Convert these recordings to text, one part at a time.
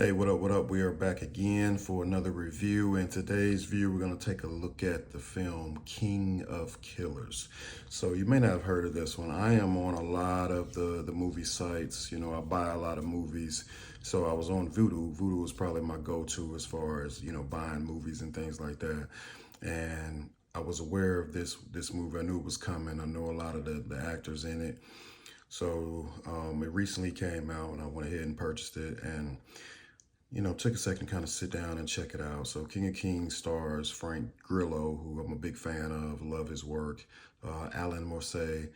Hey, what up? What up? We are back again for another review. In today's view, we're going to take a look at the film King of Killers. So, you may not have heard of this one. I am on a lot of the movie sites. You know, I buy a lot of movies. So, I was on Vudu. Vudu is probably my go to as far as, buying movies and things like that. And I was aware of this movie. I knew it was coming. I know a lot of the actors in it. So, it recently came out and I went ahead and purchased it. And took a second to kind of sit down and check it out. So King of Kings stars Frank Grillo, who I'm a big fan of, love his work. Alan Morsay,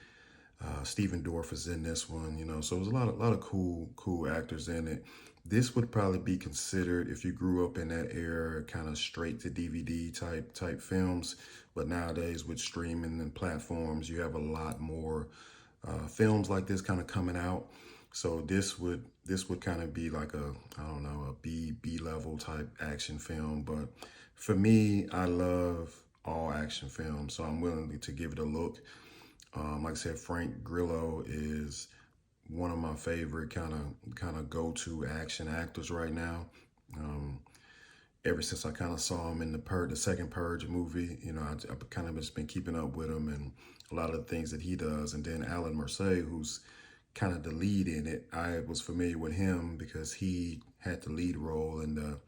Stephen Dorff is in this one, so there's a lot of cool actors in it. This would probably be considered, if you grew up in that era, kind of straight to DVD type films. But nowadays with streaming and platforms, you have a lot more films like this kind of coming out. So this would kind of be like a, I don't know, a B level type action film. But for me, I love all action films, so I'm willing to give it a look. Like I said, Frank Grillo is one of my favorite kind of go-to action actors right now. Um, Ever since I kind of saw him in the second Purge movie, I've kind of just been keeping up with him and a lot of the things that he does. And then Alan Morsay, who's kind of the lead in it, I was familiar with him because he had the lead role in the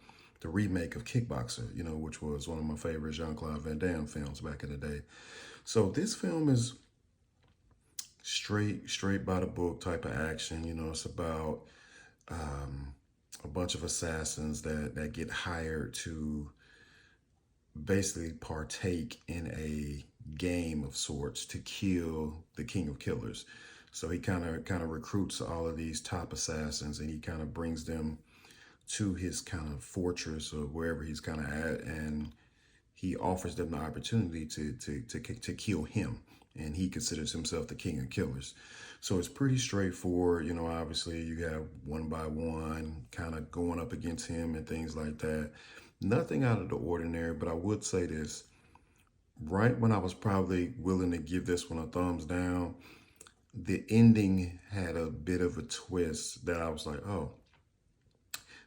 remake of Kickboxer, which was one of my favorite Jean-Claude Van Damme films back in the day. So this film is straight by the book type of action. It's about a bunch of assassins that get hired to basically partake in a game of sorts to kill the King of Killers. So he kind of recruits all of these top assassins and he kind of brings them to his kind of fortress or wherever he's kind of at, and he offers them the opportunity to kill him, and he considers himself the King of Killers. So it's pretty straightforward. Obviously you have one by one kind of going up against him and things like that. Nothing out of the ordinary, but I would say this. Right when I was probably willing to give this one a thumbs down, the ending had a bit of a twist that I was like, oh,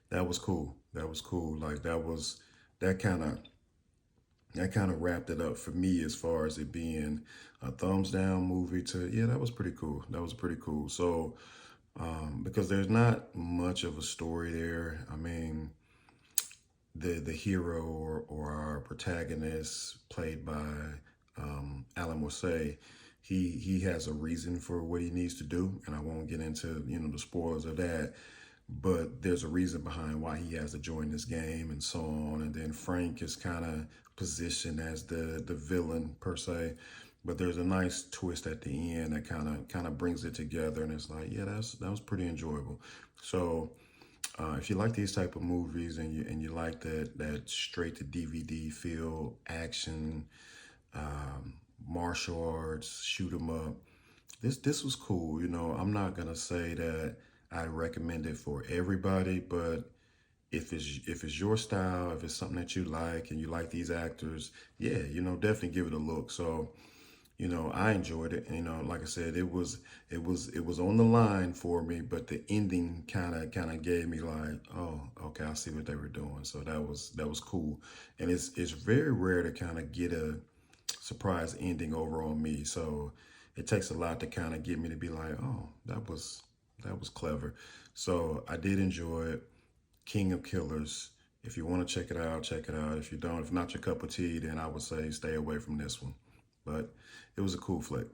that was cool. That was cool. Like that kind of that kind of wrapped it up for me as far as it being a thumbs down movie to, yeah, that was pretty cool. That was pretty cool. So, because there's not much of a story there. I mean, the hero or our protagonist, played by Alan Morsay, he has a reason for what he needs to do, and I won't get into the spoilers of that. But there's a reason behind why he has to join this game and so on. And then Frank is kind of positioned as the villain per se, but there's a nice twist at the end that kind of brings it together, and it's like, yeah, that was pretty enjoyable. So if you like these type of movies and you like that straight to DVD feel, action, martial arts, shoot 'em up, this was cool. I'm not gonna say that I recommend it for everybody, but if it's your style, if it's something that you like and you like these actors, yeah, definitely give it a look. So, I enjoyed it. Like I said, it was on the line for me, but the ending kind of gave me like, oh, okay, I see what they were doing. So that was cool. And it's very rare to kind of get a surprise ending over on me. So it takes a lot to kind of get me to be like, oh, that was clever. So I did enjoy it. King of Killers. If you want to check it out, check it out. If you don't, if not your cup of tea, then I would say stay away from this one. But it was a cool flick.